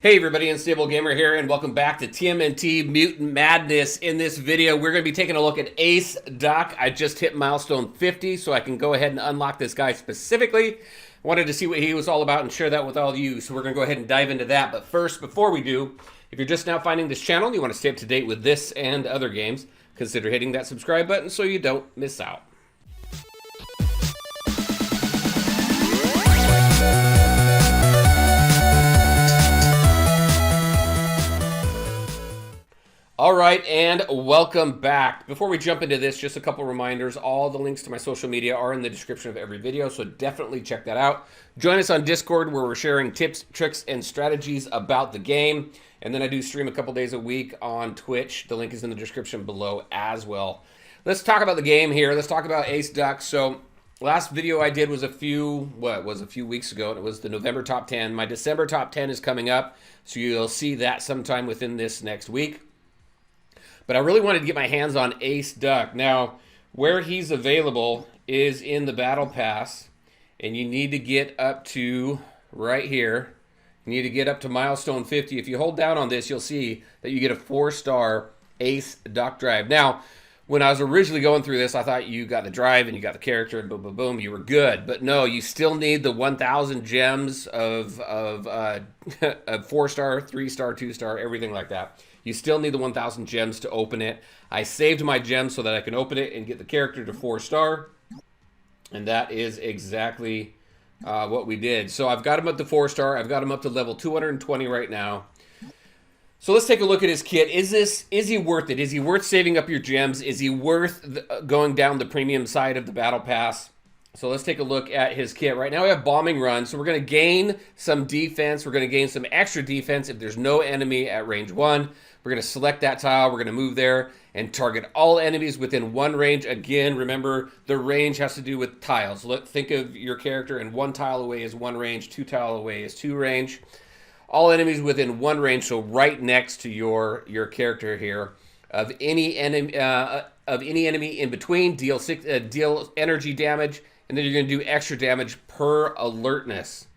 Hey everybody, Unstable Gamer here, and welcome back to TMNT Mutant Madness. In this video, we're going to be taking a look at Ace Duck. I just hit milestone 50, so I can go ahead and unlock this guy specifically. I wanted to see what he was all about and share that with all of you, so we're going to go ahead and dive into that. But first, before we do, if you're just now finding this channel and you want to stay up to date with this and other games, consider hitting that subscribe button so you don't miss out. All right, and welcome back. Before we jump into this, just a couple reminders. All the links to my social media are in the description of every video, so definitely check that out. Join us on Discord, where we're sharing tips, tricks, and strategies about the game. And then I do stream a couple days a week on Twitch. The link is in the description below as well. Let's talk about the game here. Let's talk about Ace Duck. So last video I did was a few weeks ago, and it was the November top 10. My December top 10 is coming up, so you'll see that sometime within this next week. But I really wanted to get my hands on Ace Duck. Now, where he's available is in the Battle Pass, and you need to get up to right here. You need to get up to milestone 50. If you hold down on this, you'll see that you get a 4-star Ace Duck drive. Now, when I was originally going through this, I thought you got the drive and you got the character and boom, boom, boom, you were good. But no, you still need the 1,000 gems of 4-star, 3-star, 2-star, everything like that. You still need the 1,000 gems to open it. I saved my gems so that I can open it and get the character to 4-star. And that is exactly what we did. So I've got him up to 4-star. I've got him up to level 220 right now. So let's take a look at his kit. Is he worth it? Is he worth saving up your gems? Is he worth going down the premium side of the Battle Pass? So let's take a look at his kit. Right now we have Bombing Run, so we're going to gain some defense. We're going to gain some extra defense if there's no enemy at range 1. We're going to select that tile. We're going to move there and target all enemies within 1 range. Again, remember, the range has to do with tiles. Think of your character, and 1 tile away is 1 range, 2 tile away is 2 range. All enemies within 1 range, so right next to your character here. Of any enemy in between, deal energy damage, and then you're going to do extra damage per alertness.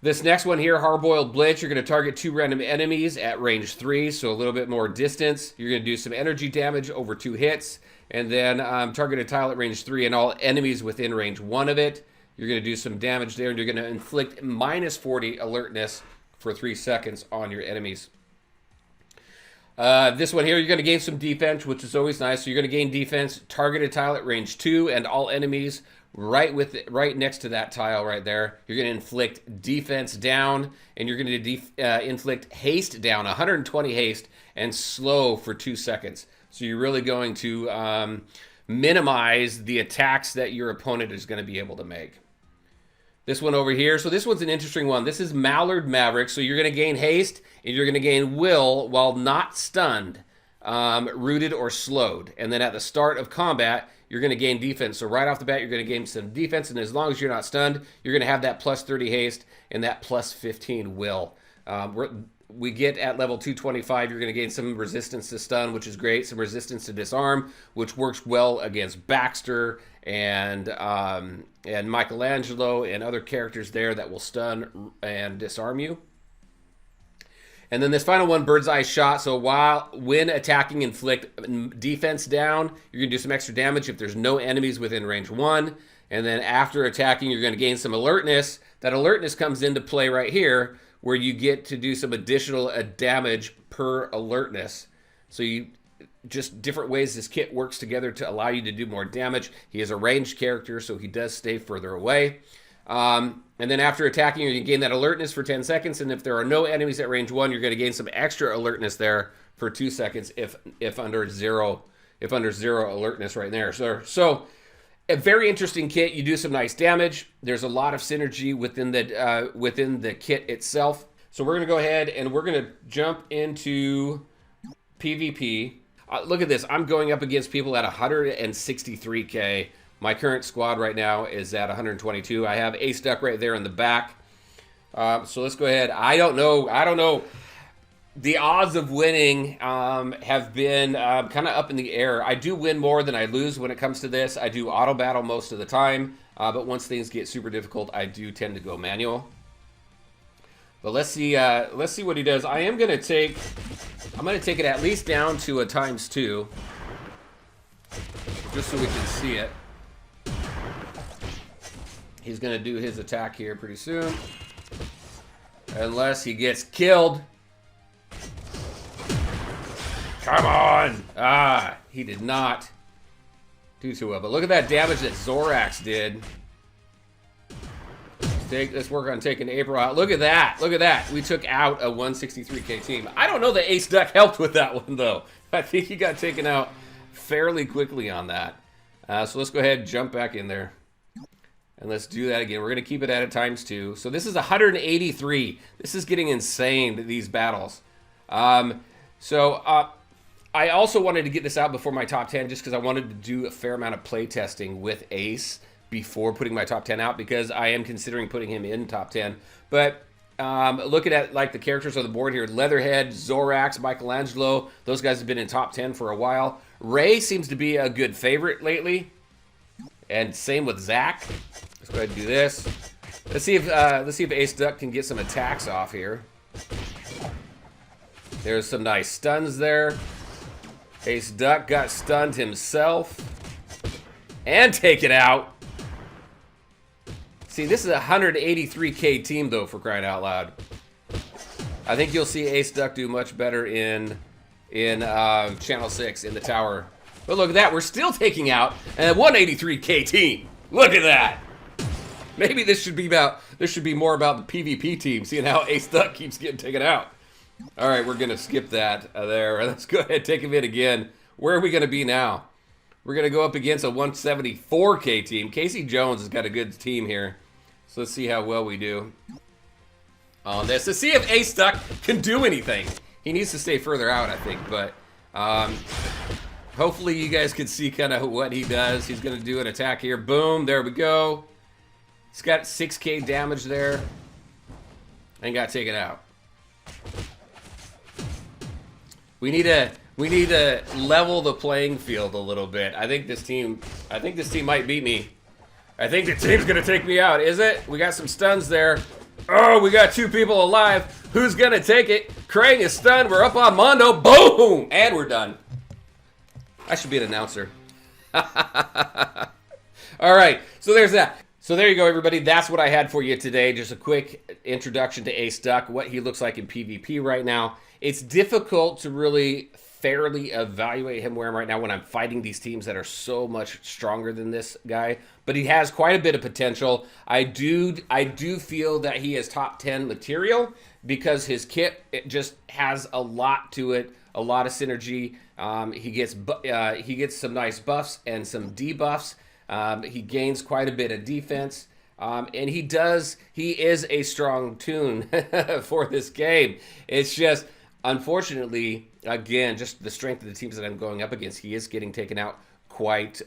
This next one here, Hard-Boiled Blitz, you're going to target 2 random enemies at range 3, so a little bit more distance. You're going to do some energy damage over 2 hits, and then target a tile at range 3 and all enemies within range 1 of it. You're going to do some damage there, and you're going to inflict minus 40 alertness for 3 seconds on your enemies. This one here, you're going to gain some defense, which is always nice. So you're going to gain defense, target a tile at range 2, and all enemies right next to that tile right there. You're going to inflict defense down, and you're going to inflict haste down, 120 haste, and slow for 2 seconds. So you're really going to minimize the attacks that your opponent is going to be able to make. This one over here, so this one's an interesting one. This is Mallard Maverick, so you're going to gain haste, and you're going to gain will while not stunned, rooted, or slowed. And then at the start of combat, you're going to gain defense. So right off the bat, you're going to gain some defense, and as long as you're not stunned, you're going to have that plus 30 haste and that plus 15 will. We get at level 225, you're going to gain some resistance to stun, which is great, some resistance to disarm, which works well against Baxter and Michelangelo and other characters there that will stun and disarm you. And then this final one, Bird's Eye Shot. So when attacking, inflict defense down. You're going to do some extra damage if there's no enemies within range 1. And then after attacking, you're going to gain some alertness. That alertness comes into play right here, where you get to do some additional damage per alertness. So just different ways this kit works together to allow you to do more damage. He is a ranged character, so he does stay further away. And then after attacking, you're going to gain that alertness for 10 seconds. And if there are no enemies at range 1, you're going to gain some extra alertness there for 2 seconds if under zero alertness right there. So a very interesting kit. You do some nice damage. There's a lot of synergy within the kit itself. So we're going to go ahead and we're going to jump into PvP. Look at this. I'm going up against people at 163k. My current squad right now is at 122. I have Ace Duck right there in the back. So let's go ahead. I don't know. The odds of winning have been kind of up in the air. I do win more than I lose when it comes to this. I do auto battle most of the time, but once things get super difficult, I do tend to go manual. But let's see what he does. I'm gonna take it at least down to a ×2, just so we can see it. He's gonna do his attack here pretty soon, unless he gets killed. Come on! Ah, he did not do too well. But look at that damage that Zorax did. Let's work on taking April out. Look at that. Look at that. We took out a 163k team. I don't know that Ace Duck helped with that one, though. I think he got taken out fairly quickly on that. So let's go ahead and jump back in there. And let's do that again. We're going to keep it at a ×2. So this is 183. This is getting insane, these battles. I also wanted to get this out before my top 10 just because I wanted to do a fair amount of play testing with Ace before putting my top 10 out, because I am considering putting him in top 10. But looking at like the characters on the board here, Leatherhead, Zorax, Michelangelo, those guys have been in top 10 for a while. Ray seems to be a good favorite lately, and same with Zach. Let's go ahead and do this. Let's see if Ace Duck can get some attacks off here. There's some nice stuns there. Ace Duck got stunned himself and taken out. See, this is a 183k team, though, for crying out loud. I think you'll see Ace Duck do much better in Channel 6 in the tower. But look at that. We're still taking out a 183k team. Look at that. Maybe this should be more about the PvP team, seeing how Ace Duck keeps getting taken out. All right, we're going to skip that there. Let's go ahead and take him in again. Where are we going to be now? We're going to go up against a 174k team. Casey Jones has got a good team here. So let's see how well we do on this. To see if Ace Duck can do anything. He needs to stay further out, I think. But hopefully you guys can see kind of what he does. He's going to do an attack here. Boom, there we go. He's got 6k damage there. And got taken out. We need to level the playing field a little bit. I think this team might beat me. I think the team's gonna take me out. Is it? We got some stuns there. Oh, we got 2 people alive. Who's gonna take it? Krang is stunned. We're up on Mondo. Boom! And we're done. I should be an announcer. All right, so there's that. So there you go, everybody. That's what I had for you today. Just a quick introduction to Ace Duck, what he looks like in PvP right now. It's difficult to really fairly evaluate him where I'm right now when I'm fighting these teams that are so much stronger than this guy. But he has quite a bit of potential. I do feel that he is top 10 material because his kit, it just has a lot to it, a lot of synergy. He gets some nice buffs and some debuffs. He gains quite a bit of defense. And he is a strong tune for this game. It's just, unfortunately, again, just the strength of the teams that I'm going up against, he is getting taken out quite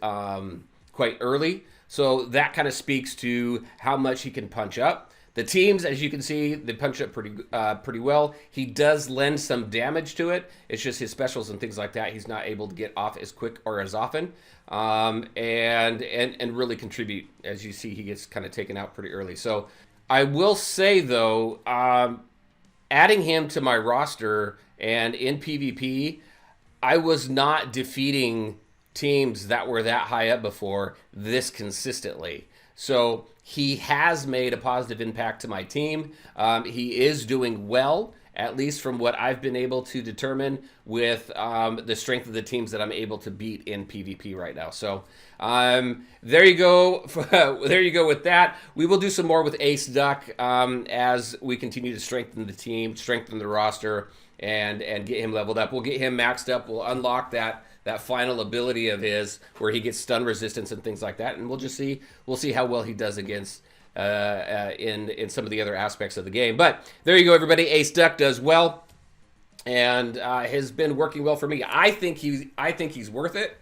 early. So that kind of speaks to how much he can punch up. The teams, as you can see, they punch up pretty well. He does lend some damage to it. It's just his specials and things like that. He's not able to get off as quick or as often, and really contribute. As you see, he gets kind of taken out pretty early. So I will say though, adding him to my roster and in PvP, I was not defeating teams that were that high up before this consistently. So he has made a positive impact to my team. He is doing well, at least from what I've been able to determine with the strength of the teams that I'm able to beat in PvP right now. So there you go. There you go with that. We will do some more with Ace Duck as we continue to strengthen the team, strengthen the roster, and get him leveled up. We'll get him maxed up. We'll unlock that final ability of his where he gets stun resistance and things like that, and we'll see how well he does against in some of the other aspects of the game. But there you go, everybody. Ace Duck does well and has been working well for me. I think he's worth it.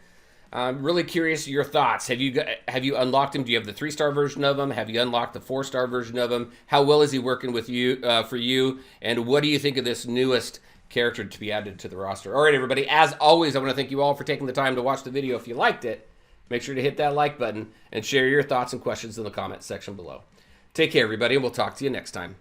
I'm really curious your thoughts. Have you unlocked him? Do you have the 3-star version of him? Have you unlocked the 4-star version of him? How well is he working with you for you? And what do you think of this newest character to be added to the roster? All right, everybody. As always, I want to thank you all for taking the time to watch the video. If you liked it, make sure to hit that like button and share your thoughts and questions in the comments section below. Take care, everybody, and we'll talk to you next time.